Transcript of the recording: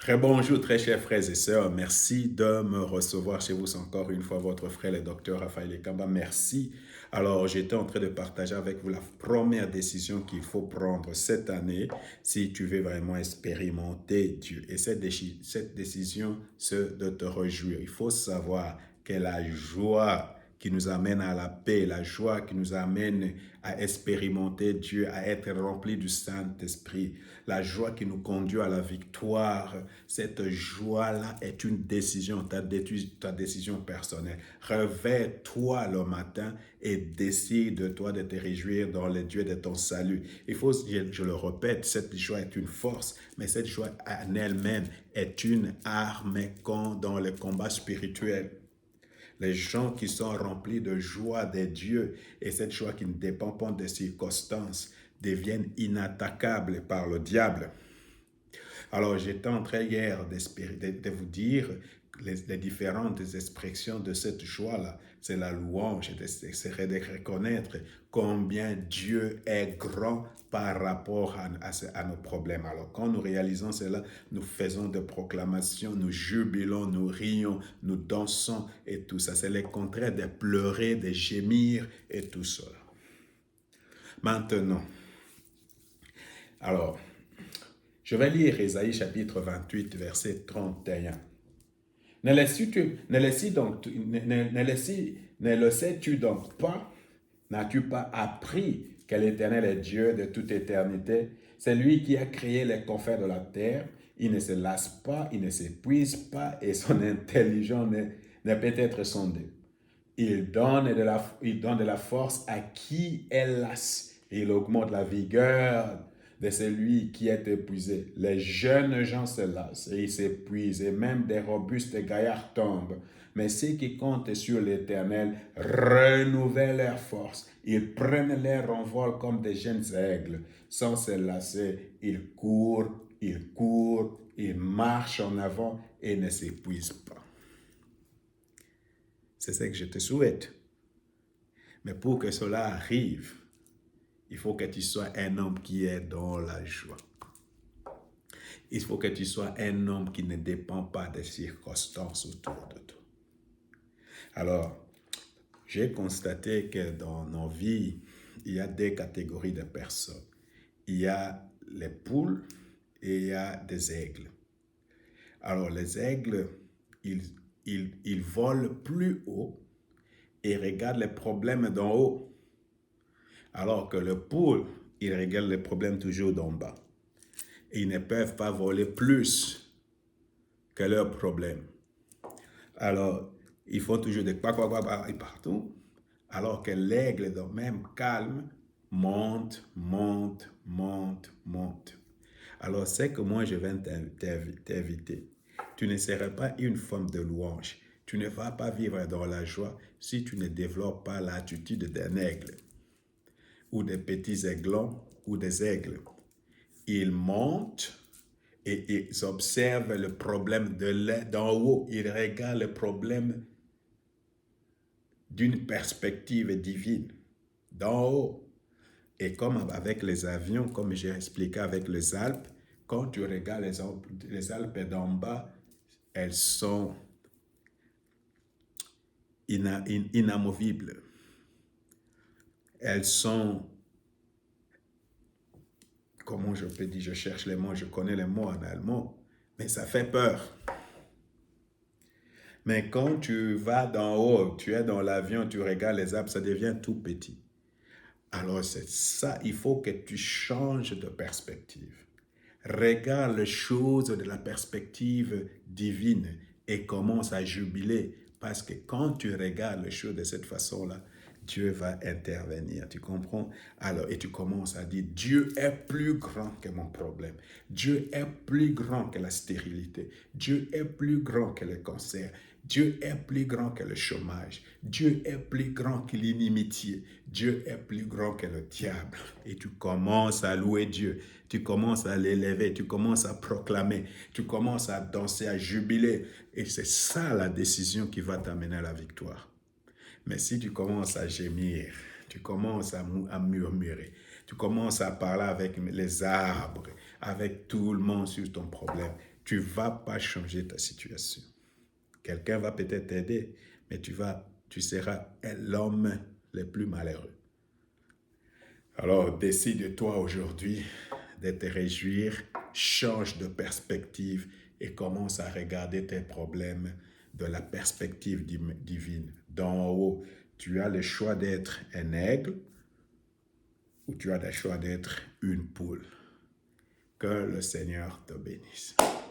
Très bonjour, très chers frères et sœurs. Merci de me recevoir chez vous encore une fois, votre frère, le docteur Raphaël Ekamba. Merci. Alors, j'étais en train de partager avec vous la première décision qu'il faut prendre cette année si tu veux vraiment expérimenter Dieu. Et cette décision, c'est de te réjouir. Il faut savoir que la joie qui nous amène à la paix, la joie qui nous amène à expérimenter Dieu, à être rempli du Saint-Esprit, la joie qui nous conduit à la victoire. Cette joie-là est une décision, ta décision personnelle. Réveille-toi le matin et décide de toi de te réjouir dans le Dieu de ton salut. Il faut, je le répète, cette joie est une force, mais cette joie en elle-même est une arme dans le combat spirituel. Les gens qui sont remplis de joie de Dieu et cette joie qui ne dépend pas des circonstances deviennent inattaquables par le diable. Alors, j'étais en train hier de vous dire les différentes expressions de cette joie-là. C'est la louange, j'essaierai de reconnaître combien Dieu est grand par rapport à nos problèmes. Alors, quand nous réalisons cela, nous faisons des proclamations, nous jubilons, nous rions, nous dansons et tout ça. C'est le contraire de pleurer, de gémir et tout cela. Maintenant, alors, je vais lire Ésaïe chapitre 28, verset 31. Ne le sais-tu donc pas? N'as-tu pas appris que l'Éternel est Dieu de toute éternité? C'est lui qui a créé les confins de la terre. Il ne se lasse pas, il ne s'épuise pas et son intelligence ne peut être sondée. Il donne de la force à qui est lasse. Il augmente la vigueur de celui qui est épuisé. Les jeunes gens se lassent et ils s'épuisent, et même des robustes gaillards tombent. Mais ceux qui comptent sur l'Éternel renouvellent leur force. Ils prennent leur envol comme des jeunes aigles. Sans se lasser, ils courent, ils marchent en avant et ne s'épuisent pas. C'est ce que je te souhaite. Mais pour que cela arrive, il faut que tu sois un homme qui est dans la joie. Il faut que tu sois un homme qui ne dépend pas des circonstances autour de toi. Alors, j'ai constaté que dans nos vies, il y a deux catégories de personnes. Il y a les poules et il y a des aigles. Alors, les aigles, ils volent plus haut et regardent les problèmes d'en haut. Alors que le poule, il regarde les problèmes toujours d'en bas. Et ils ne peuvent pas voler plus que leurs problèmes. Alors, ils font toujours des quoi et partout. Alors que l'aigle, dans le même calme, monte. Alors, c'est que moi, je viens t'inviter. Tu ne seras pas une forme de louange. Tu ne vas pas vivre dans la joie si tu ne développes pas l'attitude d'un aigle ou des petits aiglons ou des aigles. Ils montent et ils observent le problème d'en haut. Ils regardent le problème d'une perspective divine, d'en haut. Et comme avec les avions, comme j'ai expliqué avec les Alpes, quand tu regardes les Alpes d'en bas, elles sont inamovibles. Elles sont, comment je peux dire, je cherche les mots, je connais les mots en allemand, mais ça fait peur. Mais quand tu vas d'en haut, tu es dans l'avion, tu regardes les arbres, ça devient tout petit. Alors c'est ça, il faut que tu changes de perspective. Regarde les choses de la perspective divine et commence à jubiler. Parce que quand tu regardes les choses de cette façon-là, Dieu va intervenir, tu comprends? Alors, et tu commences à dire, Dieu est plus grand que mon problème. Dieu est plus grand que la stérilité. Dieu est plus grand que le cancer. Dieu est plus grand que le chômage. Dieu est plus grand que l'inimitié. Dieu est plus grand que le diable. Et tu commences à louer Dieu. Tu commences à l'élever. Tu commences à proclamer. Tu commences à danser, à jubiler. Et c'est ça la décision qui va t'amener à la victoire. Mais si tu commences à gémir, tu commences à murmurer, tu commences à parler avec les arbres, avec tout le monde sur ton problème, tu ne vas pas changer ta situation. Quelqu'un va peut-être t'aider, mais tu seras l'homme le plus malheureux. Alors, décide-toi aujourd'hui de te réjouir, change de perspective et commence à regarder tes problèmes de la perspective divine. D'en haut, tu as le choix d'être un aigle ou tu as le choix d'être une poule. Que le Seigneur te bénisse.